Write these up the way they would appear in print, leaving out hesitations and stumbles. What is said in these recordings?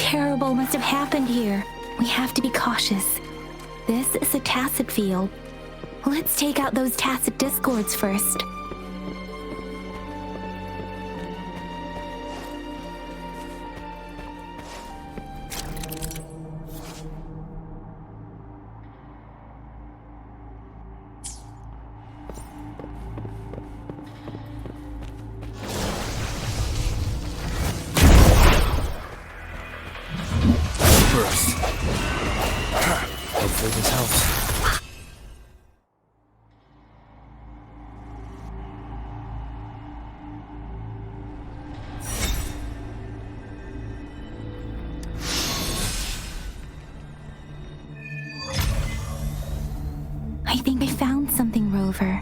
terrible must have happened here. We have to be cautious. This is a tacit field. Let's take out those tacit discords first. Hopefully this helps. I think I found something, Rover.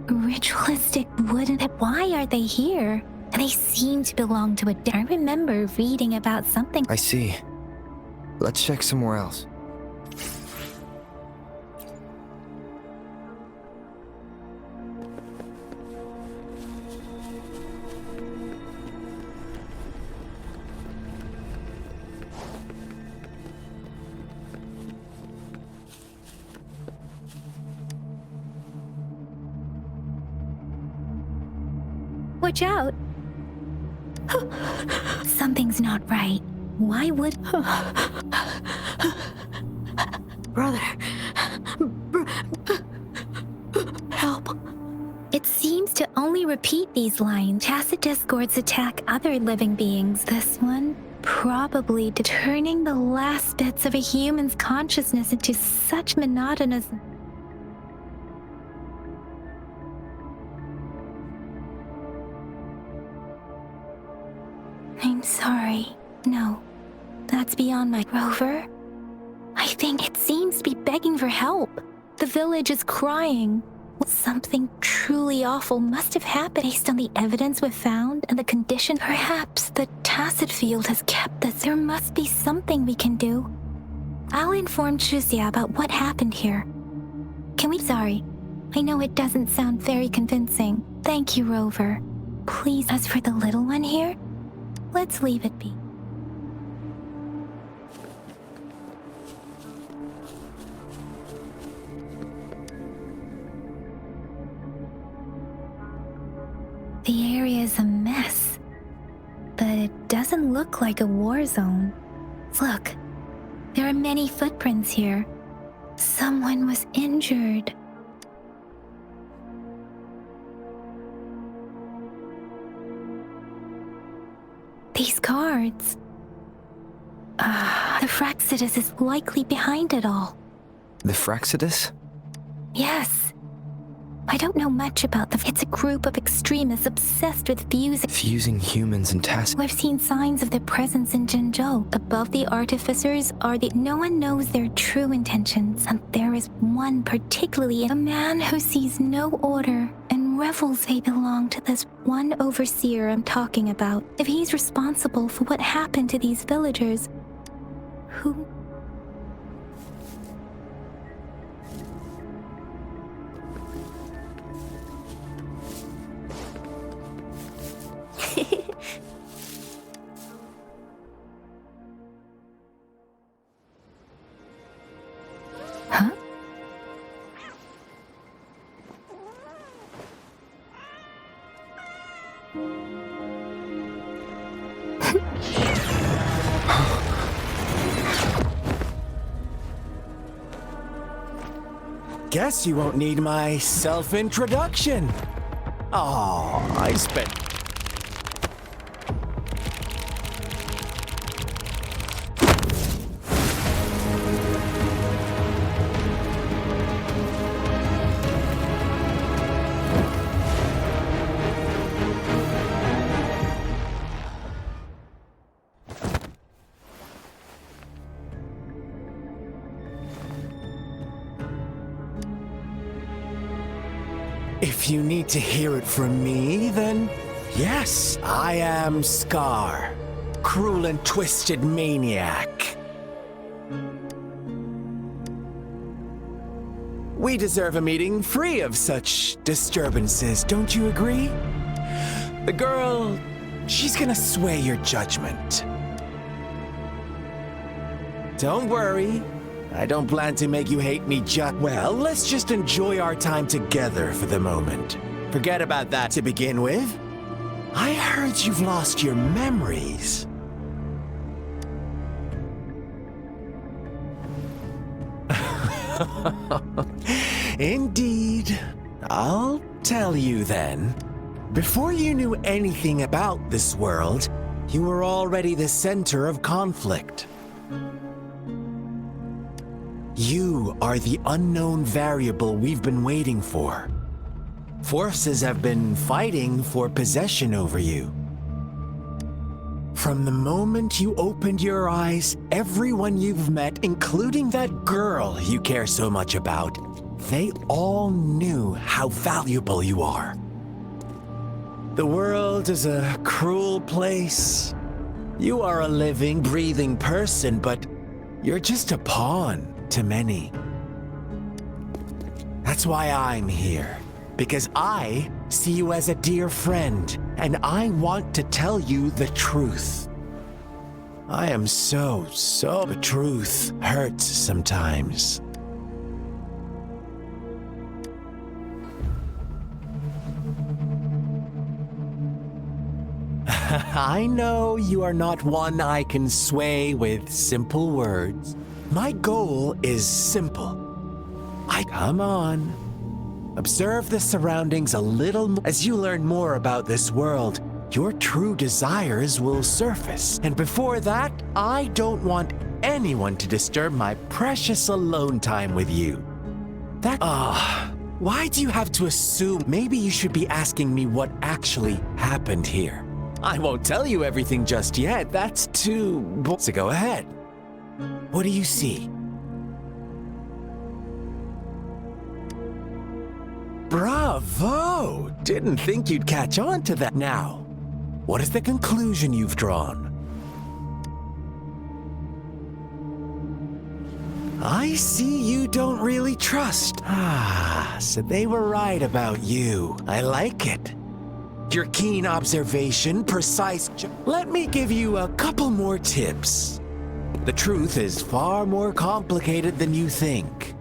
Ritualistic wooden... Why are they here? They seem to belong to a... I remember reading about something... I see. Let's check somewhere else. Watch out! Something's not right. Why would... Brother. Help. It seems to only repeat these lines. Tacit discords attack other living beings. This one probably turning the last bits of a human's consciousness into such monotonous... I'm sorry. No, that's beyond my... Rover? I think it seems to be begging for help. The village is crying. Something truly awful must have happened based on the evidence we've found and the condition. Perhaps the tacit field has kept us. There must be something we can do. I'll inform Chuzia about what happened here. Can we... Sorry. I know it doesn't sound very convincing. Thank you, Rover. Please, as for the little one here, let's leave it be. The area is a mess, but it doesn't look like a war zone. Look, there are many footprints here. Someone was injured. These guards. The Fraxidus is likely behind it all. The Fraxidus? Yes. I don't know much about them. It's a group of extremists obsessed with fusing humans and tacit. We've seen signs of their presence in Jinzhou. Above the artificers are the... No one knows their true intentions, and there is one particularly... A man who sees no order and revels. They belong to this one overseer I'm talking about. If he's responsible for what happened to these villagers, who... Huh? Guess you won't need my self-introduction. Oh, I spent... If you need to hear it from me, then Yes, I am Scar, cruel and twisted maniac. We deserve a meeting free of such disturbances, don't you agree? The girl, she's gonna sway your judgment. Don't worry, I don't plan to make you hate me well, let's just enjoy our time together for the moment. Forget about that to begin with. I heard you've lost your memories. Indeed. I'll tell you then. Before you knew anything about this world, you were already the center of conflict. You are the unknown variable we've been waiting for. Forces have been fighting for possession over you. From the moment you opened your eyes, everyone you've met, including that girl you care so much about, they all knew how valuable you are. The world is a cruel place. You are a living, breathing person, but you're just a pawn to many. That's why I'm here, because I see you as a dear friend, and I want to tell you the truth. I am so the truth hurts sometimes. I know you are not one I can sway with simple words. My goal is simple. Come on. Observe the surroundings a little more. As you learn more about this world, your true desires will surface. And before that, I don't want anyone to disturb my precious alone time with you. Why do you have to assume? Maybe you should be asking me what actually happened here. I won't tell you everything just yet. That's too... So go ahead. What do you see? Bravo! Didn't think you'd catch on to that. Now, what is the conclusion you've drawn? I see you don't really trust. So they were right about you. I like it. Your keen observation, precise... Let me give you a couple more tips. The truth is far more complicated than you think.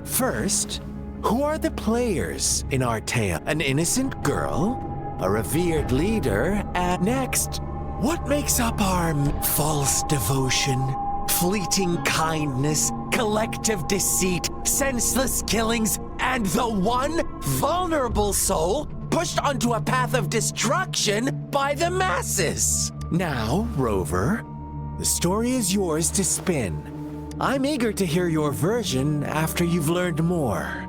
First, who are the players in our tale? An innocent girl, a revered leader, and next, what makes up our false devotion, fleeting kindness, collective deceit, senseless killings, and the one vulnerable soul pushed onto a path of destruction by the masses? Now, Rover, the story is yours to spin. I'm eager to hear your version after you've learned more.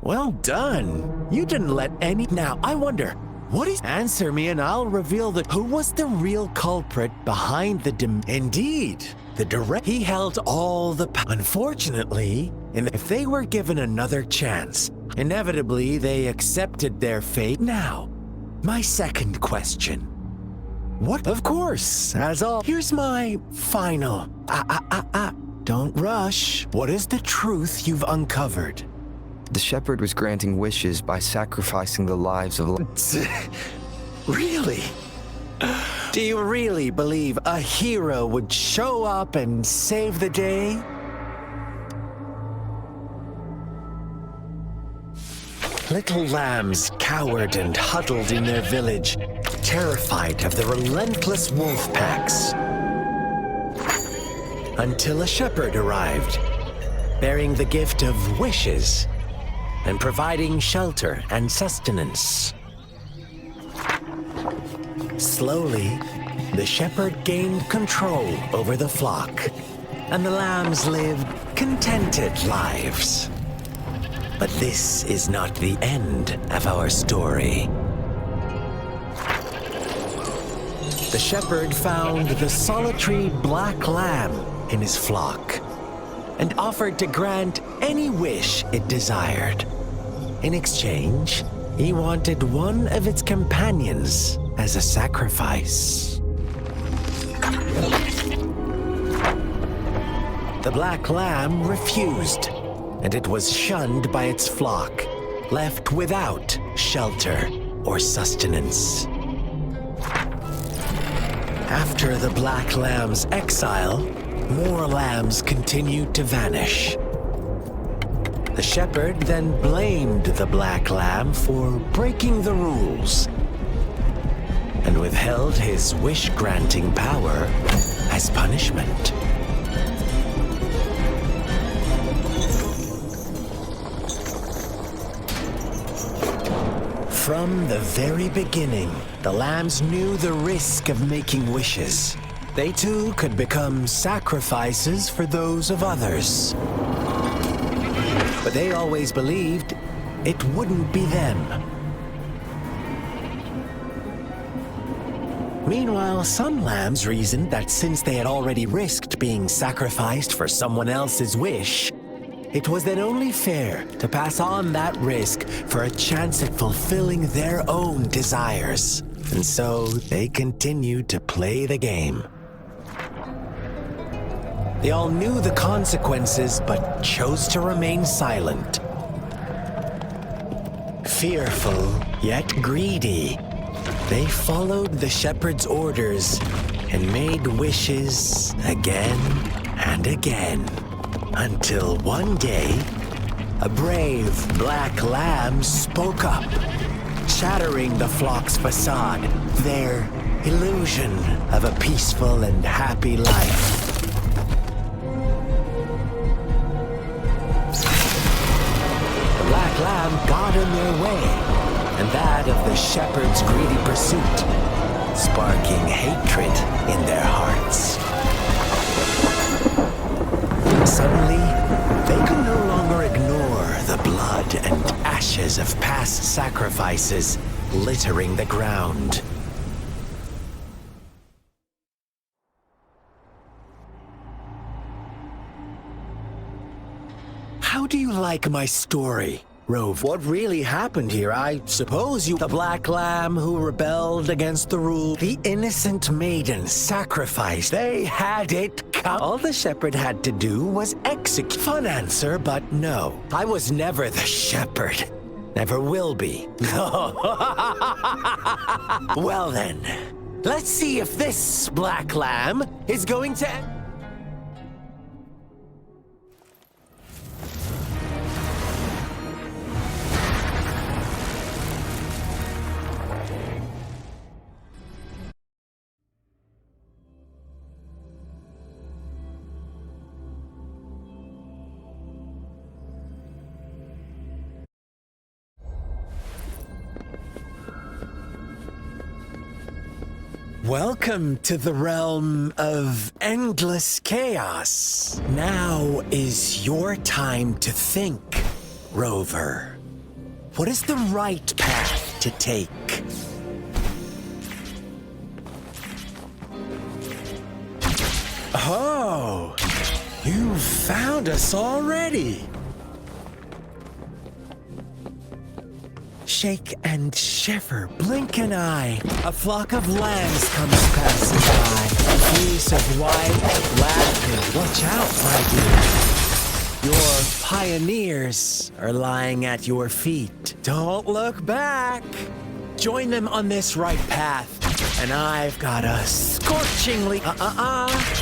Well done. You didn't let any... Now, I wonder, what is... Answer me and I'll reveal who was the real culprit behind the... Indeed, the direct... He held all the... Unfortunately, if they were given another chance, inevitably they accepted their fate. Now, my second question. What? Of course, as all... Here's my final... Don't rush. What is the truth you've uncovered? The shepherd was granting wishes by sacrificing the lives of... Really? Do you really believe a hero would show up and save the day? Little lambs cowered and huddled in their village, terrified of the relentless wolf packs. Until a shepherd arrived, bearing the gift of wishes and providing shelter and sustenance. Slowly, the shepherd gained control over the flock, and the lambs lived contented lives. But this is not the end of our story. the shepherd found the solitary black lamb in his flock and offered to grant any wish it desired. In exchange, he wanted one of its companions as a sacrifice. The black lamb refused, and it was shunned by its flock, left without shelter or sustenance. After the black lamb's exile, more lambs continued to vanish. The shepherd then blamed the black lamb for breaking the rules and withheld his wish-granting power as punishment. From the very beginning, the lambs knew the risk of making wishes. They too could become sacrifices for those of others. But they always believed it wouldn't be them. Meanwhile, some lambs reasoned that since they had already risked being sacrificed for someone else's wish, it was then only fair to pass on that risk for a chance at fulfilling their own desires. And so they continued to play the game. They all knew the consequences, but chose to remain silent. Fearful, yet greedy, they followed the shepherd's orders and made wishes again and again. Until one day, a brave black lamb spoke up, shattering the flock's facade, their illusion of a peaceful and happy life. The black lamb got in their way, and that of the shepherd's greedy pursuit, sparking hatred in their hearts. Suddenly, they could no longer ignore the blood and ashes of past sacrifices littering the ground. How do you like my story, Rove? What really happened here? I suppose you... The black lamb who rebelled against the rule. The innocent maiden sacrificed. They had it come. All the shepherd had to do was execute. Fun answer, but no. I was never the shepherd. Never will be. Well then, let's see if this black lamb is going to... Welcome to the realm of endless chaos. Now is your time to think, Rover. What is the right path to take? Oh, you found us already. Shake and shiver, blink an eye. A flock of lambs comes passing by. A fleece of white, black, watch out, my dear. Your pioneers are lying at your feet. Don't look back. Join them on this right path. And I've got a scorchingly...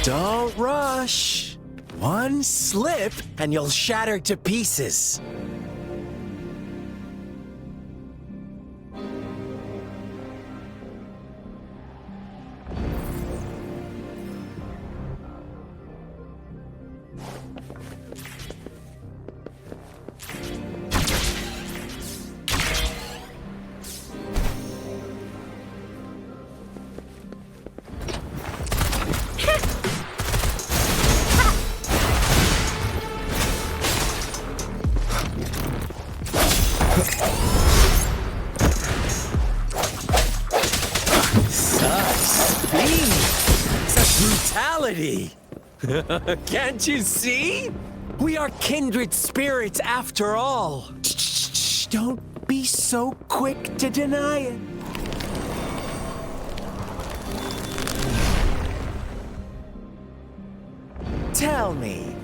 Don't rush. One slip and you'll shatter to pieces. possibility! Can't you see? We are kindred spirits after all. Shh, don't be so quick to deny it. Tell me,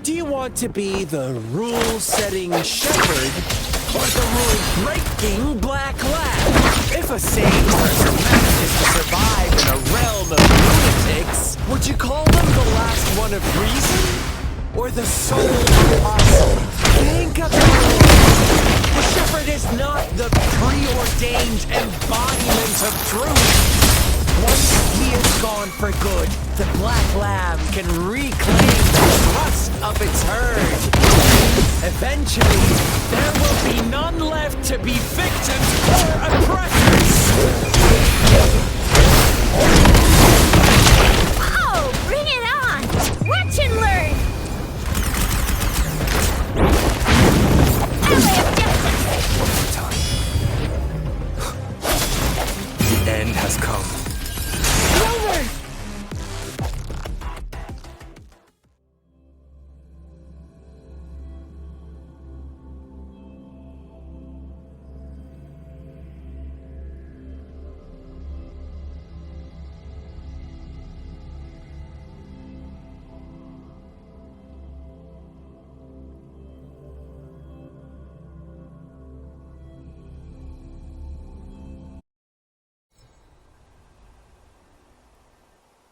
do you want to be the rule-setting shepherd or the rule-breaking black lab? If a sane person manages to survive in a realm of lunatics, would you call them the last one of reason? Or the sole apostle? Think about it. The shepherd is not the preordained embodiment of truth. Once he is gone for good, the black lamb can reclaim the trust of its herd. Eventually, there will be none left to be victims or oppressors. Oh, bring it on! Watch and learn! Ally of justice! The end has come. Rover!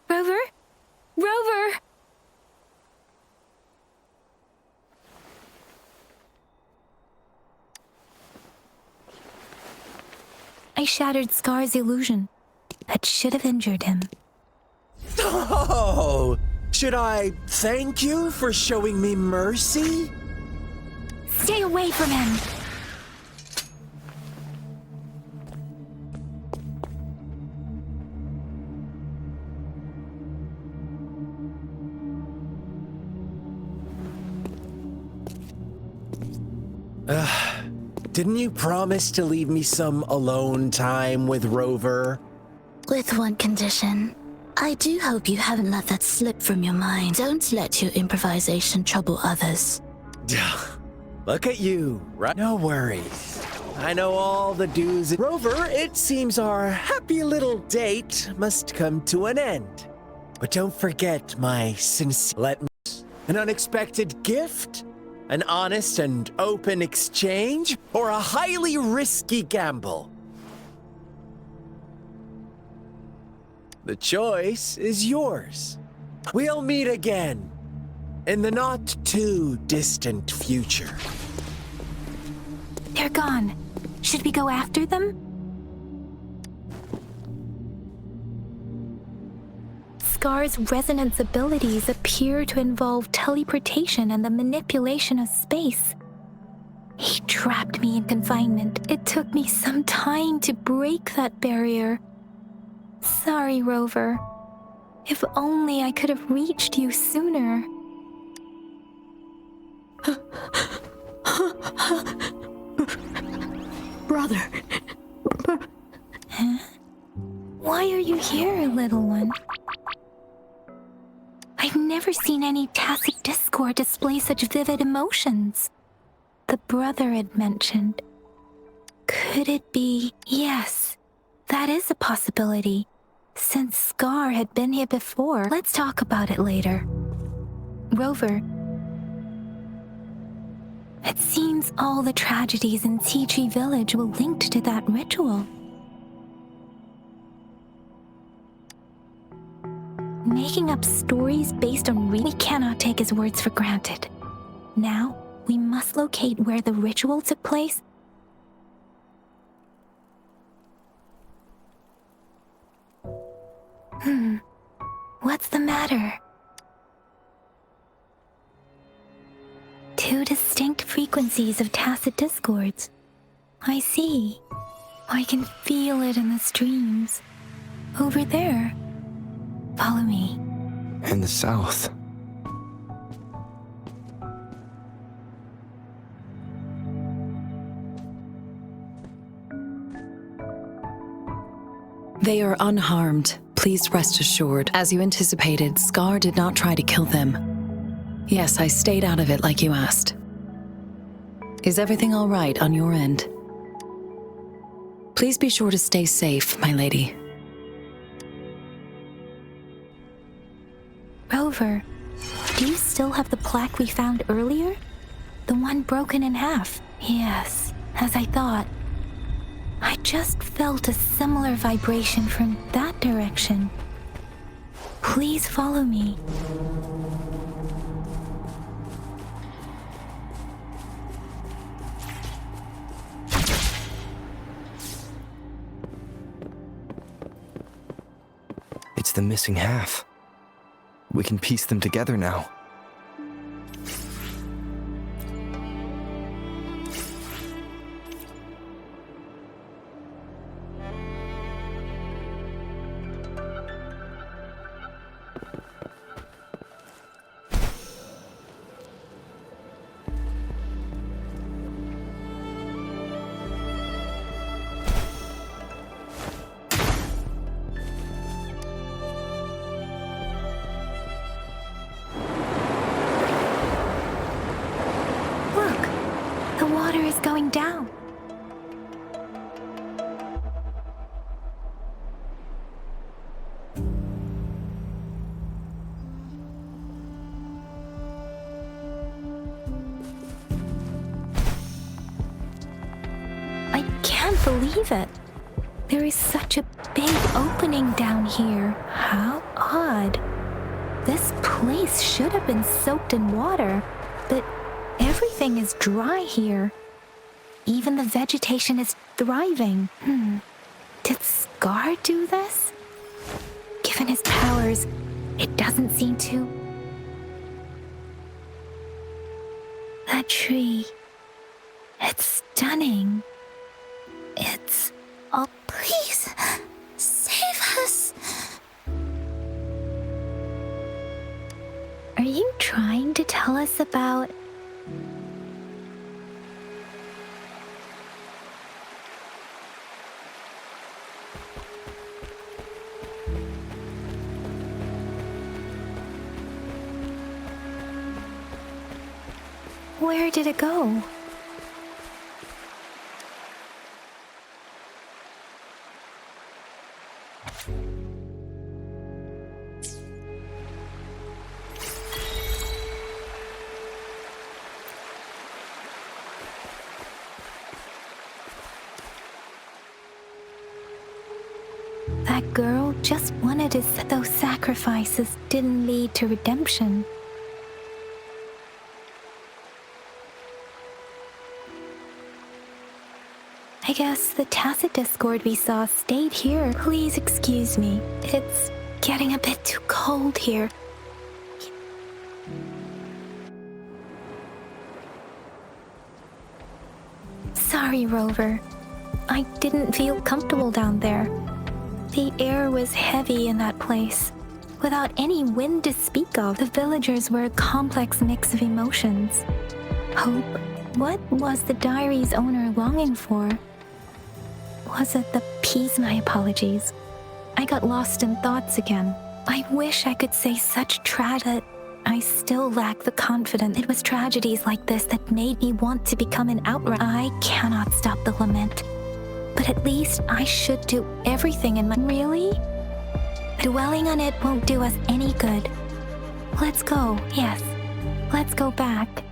Rover? Rover! I shattered Scar's illusion. That should have injured him. Oh, should I thank you for showing me mercy? Stay away from him! Didn't you promise to leave me some alone time with Rover? With one condition. I do hope you haven't let that slip from your mind. Don't let your improvisation trouble others. Look at you, right? No worries. I know all the do's. Rover, it seems our happy little date must come to an end. But don't forget my sincere... An unexpected gift? An honest and open exchange? Or a highly risky gamble? The choice is yours. We'll meet again in the not-too-distant future. They're gone. Should we go after them? Scar's resonance abilities appear to involve teleportation and the manipulation of space. He trapped me in confinement. It took me some time to break that barrier. Sorry, Rover. If only I could have reached you sooner. Brother. Huh? Why are you here, little one? I've never seen any tacit discord display such vivid emotions. The brother had mentioned. Could it be? Yes, that is a possibility. Since Scar had been here before, let's talk about it later. Rover, it seems all the tragedies in Tea Tree Village were linked to that ritual. Making up stories based on we cannot take his words for granted. Now, we must locate where the ritual took place. What's the matter? Two distinct frequencies of tacit discords. I see. I can feel it in the streams. Over there. Follow me. In the south. They are unharmed. please rest assured, as you anticipated, Scar did not try to kill them. Yes, I stayed out of it like you asked. Is everything all right on your end? Please be sure to stay safe, my lady. Rover, do you still have the plaque we found earlier? The one broken in half? Yes, as I thought. I just felt a similar vibration from that direction. Please follow me. It's the missing half. We can piece them together now. The water is going down. I can't believe it. There is such a big opening down here. How odd. This place should have been soaked in water, but everything is dry here. Even the vegetation is thriving. Did Scar do this? Given his powers, it doesn't seem to. That tree. It's stunning. It's... Oh, please, save us. Are you trying to tell us about... Where did it go? That girl just wanted to say those sacrifices didn't lead to redemption. I guess the tacit discord we saw stayed here. Please excuse me. It's getting a bit too cold here. Sorry, Rover. I didn't feel comfortable down there. The air was heavy in that place. Without any wind to speak of, the villagers were a complex mix of emotions. Hope. What was the diary's owner longing for? Was it the peace? My apologies. I got lost in thoughts again. I wish I could say such that I still lack the confidence. It was tragedies like this that made me want to become an outright. I cannot stop the lament. But at least I should do everything in my... Really? Dwelling on it won't do us any good. Let's go, yes. Let's go back.